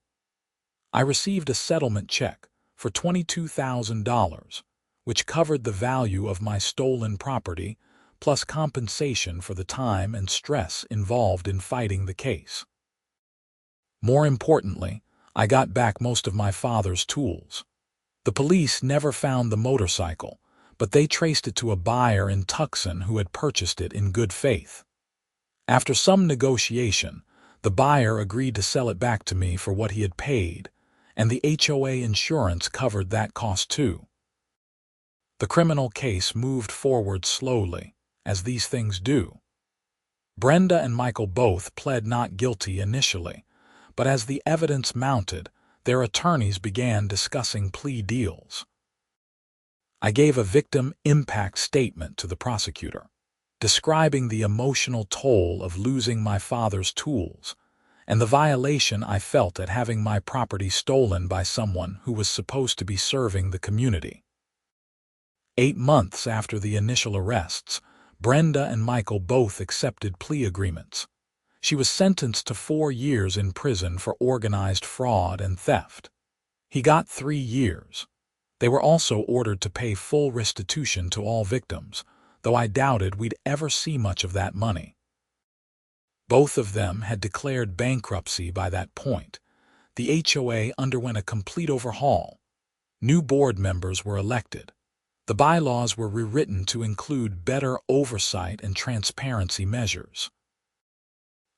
I received a settlement check, for $22,000, which covered the value of my stolen property plus compensation for the time and stress involved in fighting the case. More importantly, I got back most of my father's tools. The police never found the motorcycle, but they traced it to a buyer in Tucson who had purchased it in good faith. After some negotiation, the buyer agreed to sell it back to me for what he had paid, and the HOA insurance covered that cost too. The criminal case moved forward slowly, as these things do. Brenda and Michael both pled not guilty initially, but as the evidence mounted, their attorneys began discussing plea deals. I gave a victim impact statement to the prosecutor, describing the emotional toll of losing my father's tools and the violation I felt at having my property stolen by someone who was supposed to be serving the community. 8 months after the initial arrests, Brenda and Michael both accepted plea agreements. She was sentenced to 4 years in prison for organized fraud and theft. He got 3 years. They were also ordered to pay full restitution to all victims, though I doubted we'd ever see much of that money. Both of them had declared bankruptcy by that point. The HOA underwent a complete overhaul. New board members were elected. The bylaws were rewritten to include better oversight and transparency measures.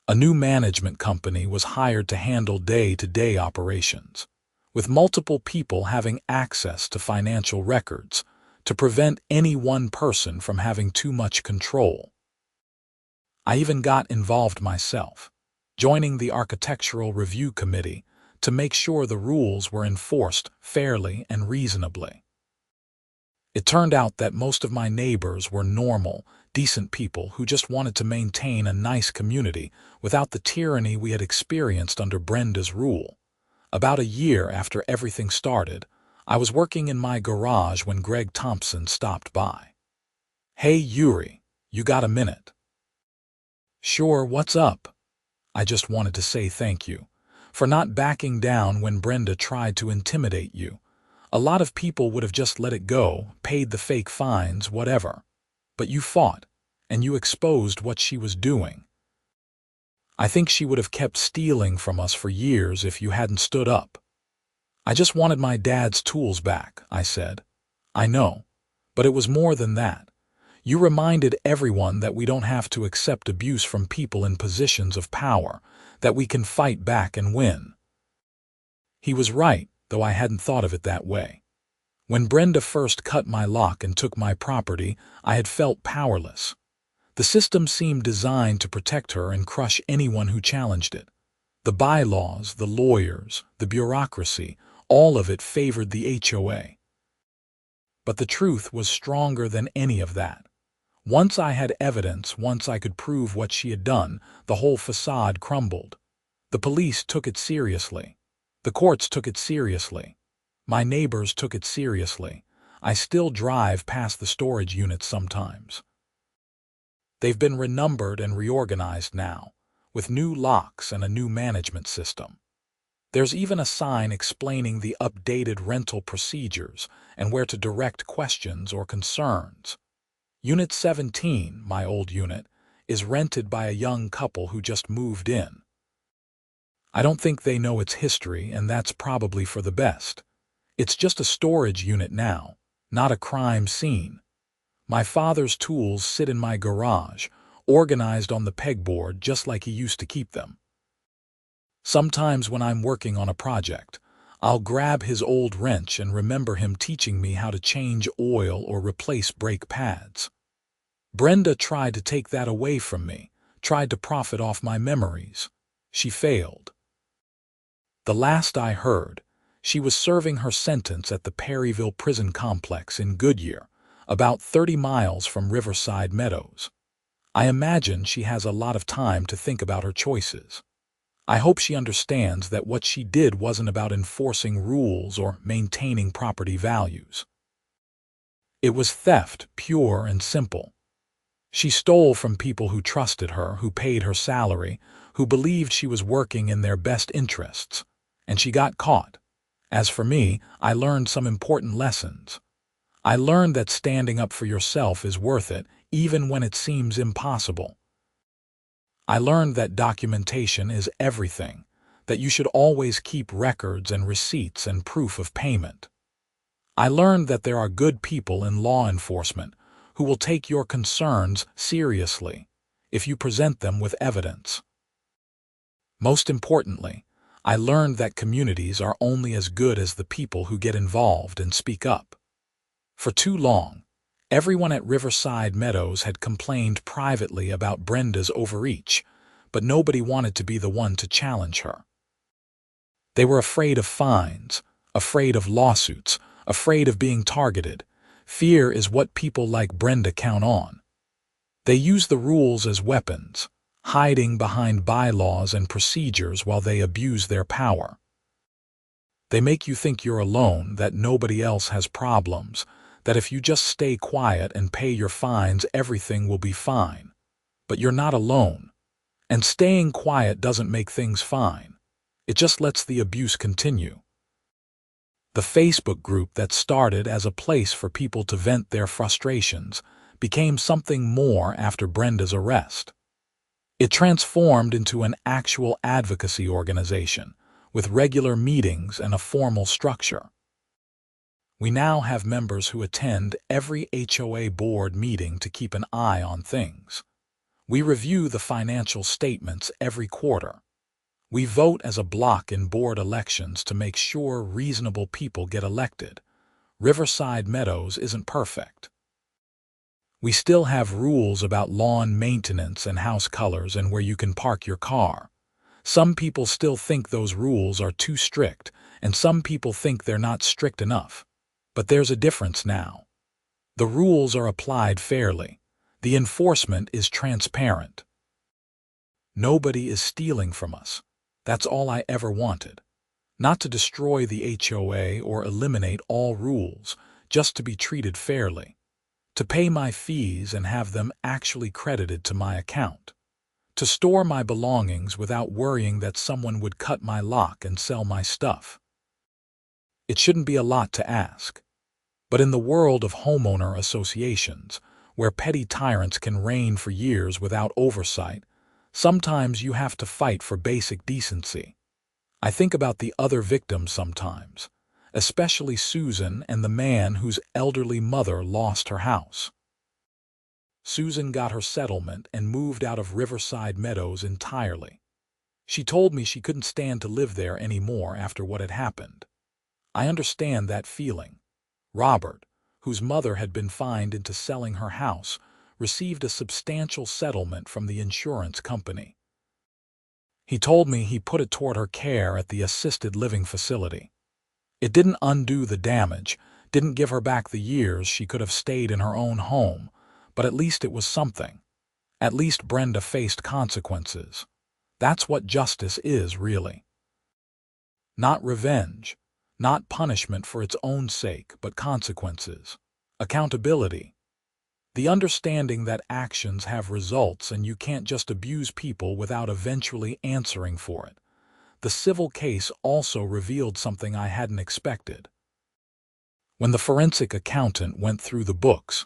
A new management company was hired to handle day-to-day operations, with multiple people having access to financial records to prevent any one person from having too much control. I even got involved myself, joining the Architectural Review Committee to make sure the rules were enforced fairly and reasonably. It turned out that most of my neighbors were normal, decent people who just wanted to maintain a nice community without the tyranny we had experienced under Brenda's rule. About a year after everything started, I was working in my garage when Greg Thompson stopped by. "Hey, Yuri, you got a minute?" "Sure, what's up?" "I just wanted to say thank you for not backing down when Brenda tried to intimidate you. A lot of people would have just let it go, paid the fake fines, whatever. But you fought, and you exposed what she was doing. I think she would have kept stealing from us for years if you hadn't stood up." "I just wanted my dad's tools back," I said. "I know, but it was more than that. You reminded everyone that we don't have to accept abuse from people in positions of power, that we can fight back and win." He was right, though I hadn't thought of it that way. When Brenda first cut my lock and took my property, I had felt powerless. The system seemed designed to protect her and crush anyone who challenged it. The bylaws, the lawyers, the bureaucracy, all of it favored the HOA. But the truth was stronger than any of that. Once I had evidence, once I could prove what she had done, the whole facade crumbled. The police took it seriously. The courts took it seriously. My neighbors took it seriously. I still drive past the storage units sometimes. They've been renumbered and reorganized now, with new locks and a new management system. There's even a sign explaining the updated rental procedures and where to direct questions or concerns. Unit 17, my old unit, is rented by a young couple who just moved in. I don't think they know its history, and that's probably for the best. It's just a storage unit now, not a crime scene. My father's tools sit in my garage, organized on the pegboard just like he used to keep them. Sometimes when I'm working on a project, I'll grab his old wrench and remember him teaching me how to change oil or replace brake pads. Brenda tried to take that away from me, tried to profit off my memories. She failed. The last I heard, she was serving her sentence at the Perryville prison complex in Goodyear, about 30 miles from Riverside Meadows. I imagine she has a lot of time to think about her choices. I hope she understands that what she did wasn't about enforcing rules or maintaining property values. It was theft, pure and simple. She stole from people who trusted her, who paid her salary, who believed she was working in their best interests, and she got caught. As for me, I learned some important lessons. I learned that standing up for yourself is worth it, even when it seems impossible. I learned that documentation is everything, that you should always keep records and receipts and proof of payment. I learned that there are good people in law enforcement who will take your concerns seriously if you present them with evidence. Most importantly, I learned that communities are only as good as the people who get involved and speak up. For too long, everyone at Riverside Meadows had complained privately about Brenda's overreach, but nobody wanted to be the one to challenge her. They were afraid of fines, afraid of lawsuits, afraid of being targeted. Fear is what people like Brenda count on. They use the rules as weapons, hiding behind bylaws and procedures while they abuse their power. They make you think you're alone, that nobody else has problems, that if you just stay quiet and pay your fines, everything will be fine. But you're not alone. And staying quiet doesn't make things fine. It just lets the abuse continue. The Facebook group that started as a place for people to vent their frustrations became something more after Brenda's arrest. It transformed into an actual advocacy organization, with regular meetings and a formal structure. We now have members who attend every HOA board meeting to keep an eye on things. We review the financial statements every quarter. We vote as a block in board elections to make sure reasonable people get elected. Riverside Meadows isn't perfect. We still have rules about lawn maintenance and house colors and where you can park your car. Some people still think those rules are too strict, and some people think they're not strict enough. But there's a difference now. The rules are applied fairly. The enforcement is transparent. Nobody is stealing from us. That's all I ever wanted. Not to destroy the HOA or eliminate all rules, just to be treated fairly. To pay my fees and have them actually credited to my account. To store my belongings without worrying that someone would cut my lock and sell my stuff. It shouldn't be a lot to ask. But in the world of homeowner associations, where petty tyrants can reign for years without oversight, sometimes you have to fight for basic decency. I think about the other victims sometimes, especially Susan and the man whose elderly mother lost her house. Susan got her settlement and moved out of Riverside Meadows entirely. She told me she couldn't stand to live there anymore after what had happened. I understand that feeling. Robert, whose mother had been fined into selling her house, received a substantial settlement from the insurance company. He told me he put it toward her care at the assisted living facility. It didn't undo the damage, didn't give her back the years she could have stayed in her own home, but at least it was something. At least Brenda faced consequences. That's what justice is, really. Not revenge, not punishment for its own sake, but consequences. Accountability. The understanding that actions have results and you can't just abuse people without eventually answering for it. The civil case also revealed something I hadn't expected. When the forensic accountant went through the books,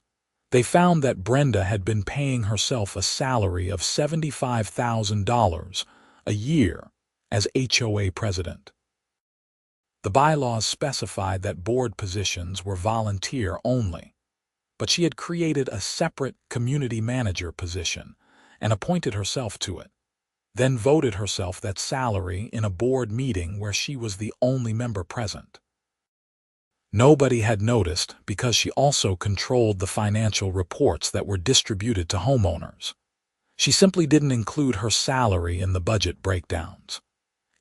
they found that Brenda had been paying herself a salary of $75,000 a year as HOA president. The bylaws specified that board positions were volunteer only, but she had created a separate community manager position and appointed herself to it, then voted herself that salary in a board meeting where she was the only member present. Nobody had noticed because she also controlled the financial reports that were distributed to homeowners. She simply didn't include her salary in the budget breakdowns.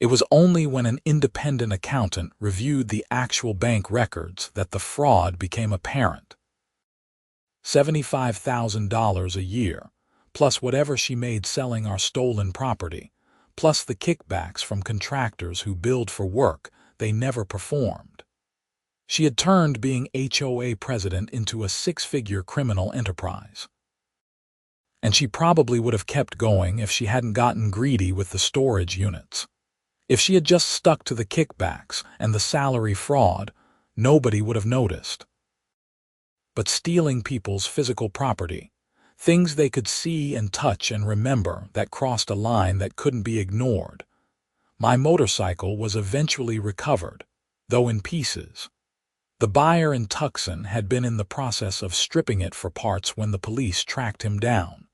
It was only when an independent accountant reviewed the actual bank records that the fraud became apparent. $75,000 a year, plus whatever she made selling our stolen property, plus the kickbacks from contractors who billed for work they never performed. She had turned being HOA president into a six-figure criminal enterprise. And she probably would have kept going if she hadn't gotten greedy with the storage units. If she had just stuck to the kickbacks and the salary fraud, nobody would have noticed. But stealing people's physical property, things they could see and touch and remember, that crossed a line that couldn't be ignored. My motorcycle was eventually recovered, though in pieces. The buyer in Tucson had been in the process of stripping it for parts when the police tracked him down.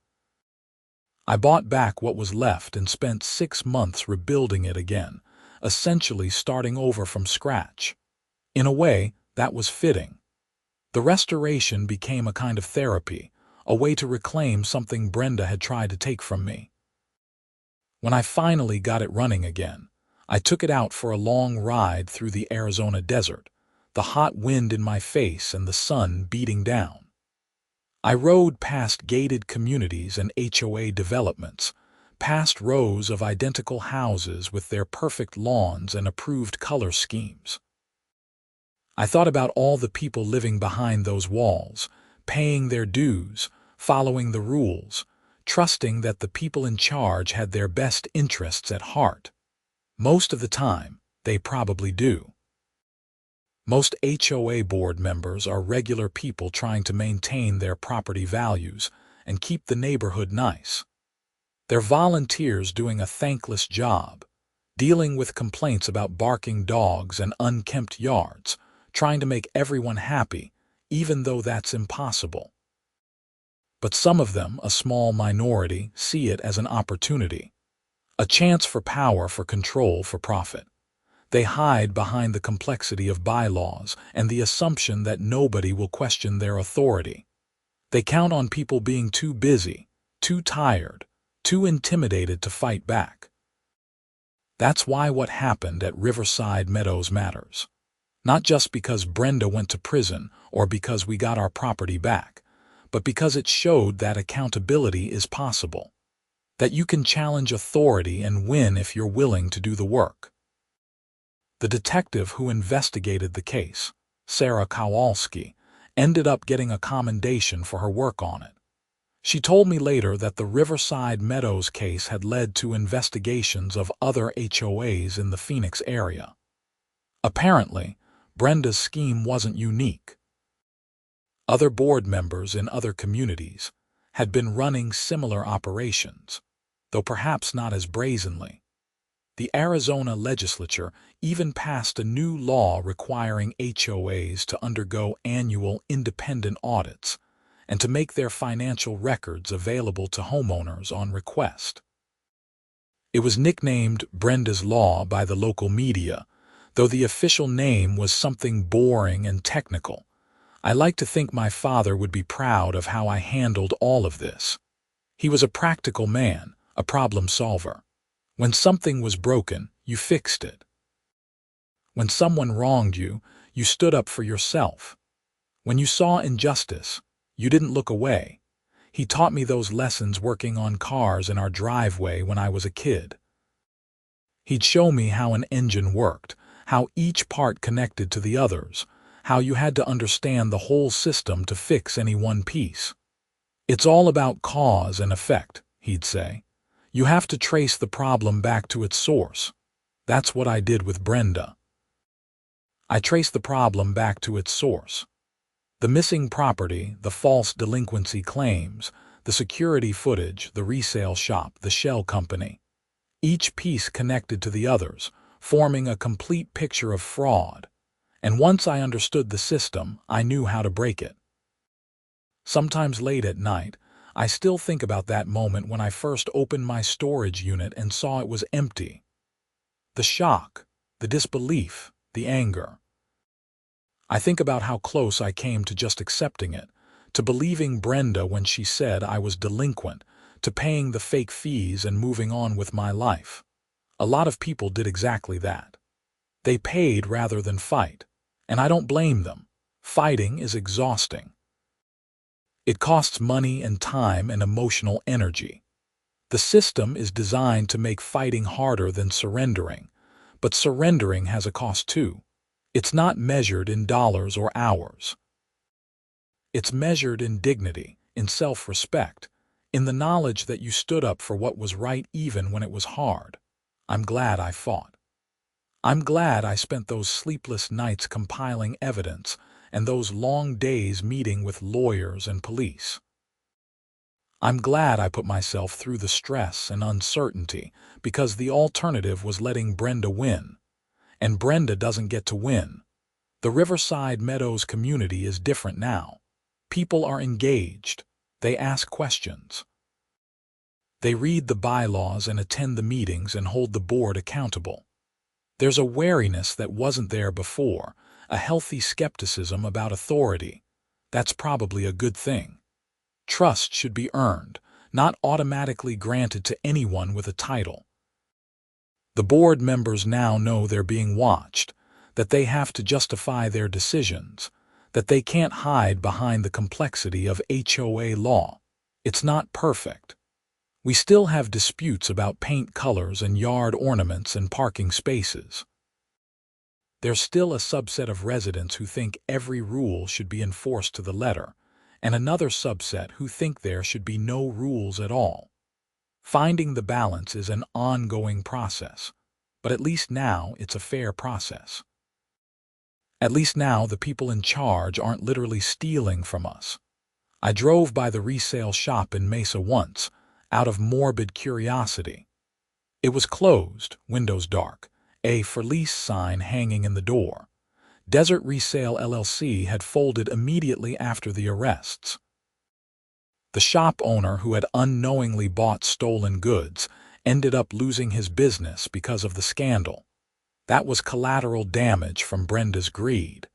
I bought back what was left and spent 6 months rebuilding it again, essentially starting over from scratch. In a way, that was fitting. The restoration became a kind of therapy, a way to reclaim something Brenda had tried to take from me. When I finally got it running again, I took it out for a long ride through the Arizona desert, the hot wind in my face and the sun beating down. I rode past gated communities and HOA developments, past rows of identical houses with their perfect lawns and approved color schemes. I thought about all the people living behind those walls, paying their dues, following the rules, trusting that the people in charge had their best interests at heart. Most of the time, they probably do. Most HOA board members are regular people trying to maintain their property values and keep the neighborhood nice. They're volunteers doing a thankless job, dealing with complaints about barking dogs and unkempt yards, trying to make everyone happy, even though that's impossible. But some of them, a small minority, see it as an opportunity, a chance for power, for control, for profit. They hide behind the complexity of bylaws and the assumption that nobody will question their authority. They count on people being too busy, too tired, too intimidated to fight back. That's why what happened at Riverside Meadows matters. Not just because Brenda went to prison or because we got our property back, but because it showed that accountability is possible, that you can challenge authority and win if you're willing to do the work. The detective who investigated the case, Sarah Kowalski, ended up getting a commendation for her work on it. She told me later that the Riverside Meadows case had led to investigations of other HOAs in the Phoenix area. Apparently, Brenda's scheme wasn't unique. Other board members in other communities had been running similar operations, though perhaps not as brazenly. The Arizona legislature even passed a new law requiring HOAs to undergo annual independent audits and to make their financial records available to homeowners on request. It was nicknamed Brenda's Law by the local media, though the official name was something boring and technical. I like to think my father would be proud of how I handled all of this. He was a practical man, a problem solver. When something was broken, you fixed it. When someone wronged you, you stood up for yourself. When you saw injustice, you didn't look away. He taught me those lessons working on cars in our driveway when I was a kid. He'd show me how an engine worked, how each part connected to the others, how you had to understand the whole system to fix any one piece. It's all about cause and effect, he'd say. You have to trace the problem back to its source. That's what I did with Brenda. I traced the problem back to its source. The missing property, the false delinquency claims, the security footage, the resale shop, the shell company. Each piece connected to the others, forming a complete picture of fraud. And once I understood the system, I knew how to break it. Sometimes late at night, I still think about that moment when I first opened my storage unit and saw it was empty. The shock, the disbelief, the anger. I think about how close I came to just accepting it, to believing Brenda when she said I was delinquent, to paying the fake fees and moving on with my life. A lot of people did exactly that. They paid rather than fight, and I don't blame them. Fighting is exhausting. It costs money and time and emotional energy. The system is designed to make fighting harder than surrendering, but surrendering has a cost too. It's not measured in dollars or hours. It's measured in dignity, in self-respect, in the knowledge that you stood up for what was right even when it was hard. I'm glad I fought. I'm glad I spent those sleepless nights compiling evidence and those long days meeting with lawyers and police. I'm glad I put myself through the stress and uncertainty because the alternative was letting Brenda win. And Brenda doesn't get to win. The Riverside Meadows community is different now. People are engaged. They ask questions. They read the bylaws and attend the meetings and hold the board accountable. There's a wariness that wasn't there before, a healthy skepticism about authority. That's probably a good thing. Trust should be earned, not automatically granted to anyone with a title. The board members now know they're being watched, that they have to justify their decisions, that they can't hide behind the complexity of HOA law. It's not perfect. We still have disputes about paint colors and yard ornaments and parking spaces. There's still a subset of residents who think every rule should be enforced to the letter, and another subset who think there should be no rules at all. Finding the balance is an ongoing process, but at least now it's a fair process. At least now the people in charge aren't literally stealing from us. I drove by the resale shop in Mesa once, out of morbid curiosity. It was closed, windows dark, a for lease sign hanging in the door. Desert Resale LLC had folded immediately after the arrests. The shop owner who had unknowingly bought stolen goods ended up losing his business because of the scandal. That was collateral damage from Brenda's greed.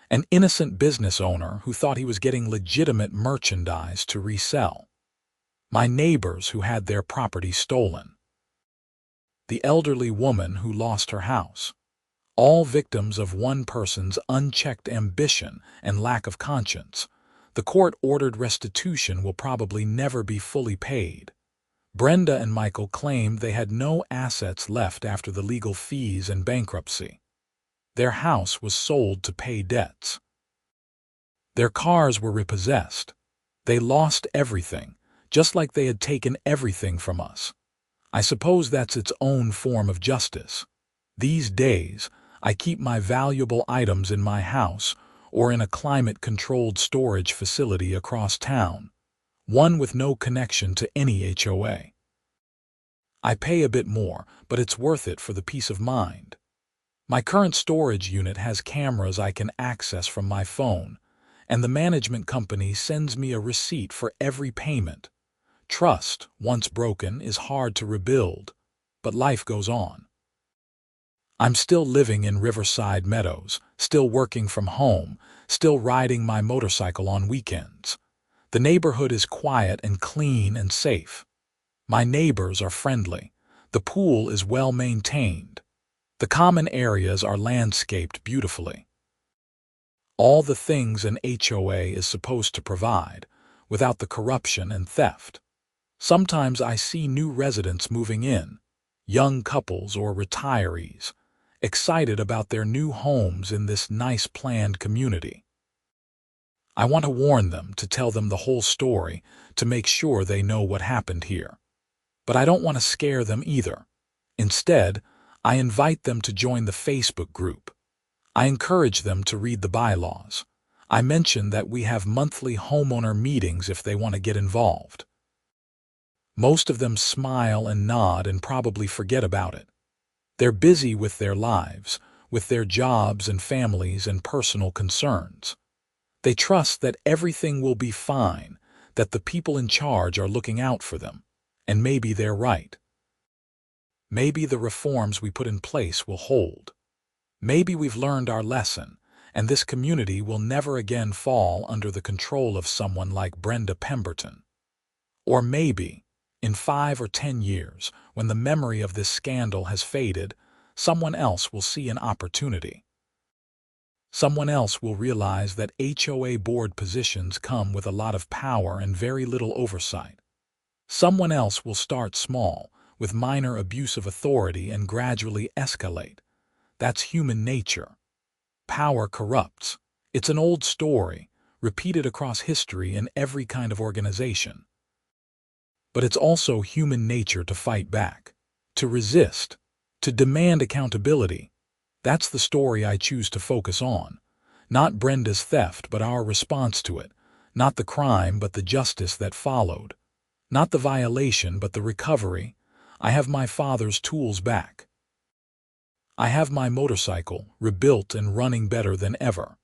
An innocent business owner who thought he was getting legitimate merchandise to resell. My neighbors who had their property stolen. The elderly woman who lost her house. All victims of one person's unchecked ambition and lack of conscience. The court-ordered restitution will probably never be fully paid. Brenda and Michael claimed they had no assets left after the legal fees and bankruptcy. Their house was sold to pay debts. Their cars were repossessed. They lost everything, just like they had taken everything from us. I suppose that's its own form of justice. These days, I keep my valuable items in my house or in a climate-controlled storage facility across town, one with no connection to any HOA. I pay a bit more, but it's worth it for the peace of mind. My current storage unit has cameras I can access from my phone, and the management company sends me a receipt for every payment. Trust, once broken, is hard to rebuild, but life goes on. I'm still living in Riverside Meadows, still working from home, still riding my motorcycle on weekends. The neighborhood is quiet and clean and safe. My neighbors are friendly. The pool is well maintained. The common areas are landscaped beautifully. All the things an HOA is supposed to provide, without the corruption and theft. Sometimes I see new residents moving in, young couples or retirees, excited about their new homes in this nice planned community. I want to warn them, to tell them the whole story, to make sure they know what happened here. But I don't want to scare them either. Instead, I invite them to join the Facebook group. I encourage them to read the bylaws. I mention that we have monthly homeowner meetings if they want to get involved. Most of them smile and nod and probably forget about it. They're busy with their lives, with their jobs and families and personal concerns. They trust that everything will be fine, that the people in charge are looking out for them, and maybe they're right. Maybe the reforms we put in place will hold. Maybe we've learned our lesson, and this community will never again fall under the control of someone like Brenda Pemberton. Or maybe, in 5 or 10 years, when the memory of this scandal has faded, someone else will see an opportunity. Someone else will realize that HOA board positions come with a lot of power and very little oversight. Someone else will start small, with minor abuse of authority, and gradually escalate. That's human nature. Power corrupts. It's an old story, repeated across history in every kind of organization. But it's also human nature to fight back, to resist, to demand accountability. That's the story I choose to focus on. Not Brenda's theft, but our response to it. Not the crime, but the justice that followed. Not the violation, but the recovery. I have my father's tools back. I have my motorcycle, rebuilt and running better than ever.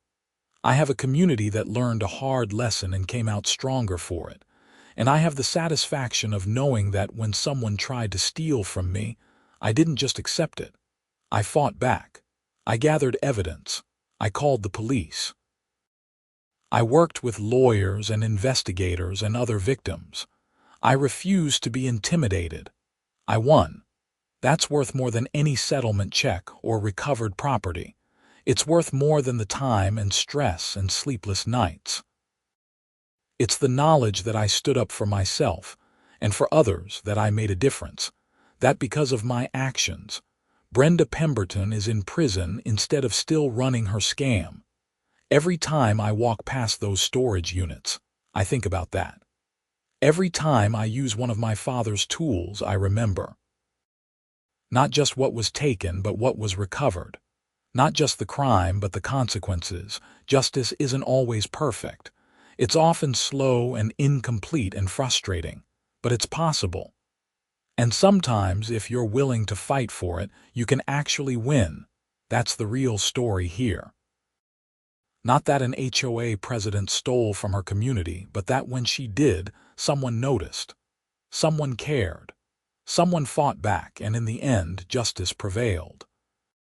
I have a community that learned a hard lesson and came out stronger for it. And I have the satisfaction of knowing that when someone tried to steal from me, I didn't just accept it. I fought back. I gathered evidence. I called the police. I worked with lawyers and investigators and other victims. I refused to be intimidated. I won. That's worth more than any settlement check or recovered property. It's worth more than the time and stress and sleepless nights. It's the knowledge that I stood up for myself, and for others that I made a difference, that because of my actions, Brenda Pemberton is in prison instead of still running her scam. Every time I walk past those storage units, I think about that. Every time I use one of my father's tools, I remember. Not just what was taken, but what was recovered. Not just the crime, but the consequences. Justice isn't always perfect. It's often slow and incomplete and frustrating, but it's possible. And sometimes, if you're willing to fight for it, you can actually win. That's the real story here. Not that an HOA president stole from her community, but that when she did, someone noticed. Someone cared. Someone fought back, and in the end, justice prevailed.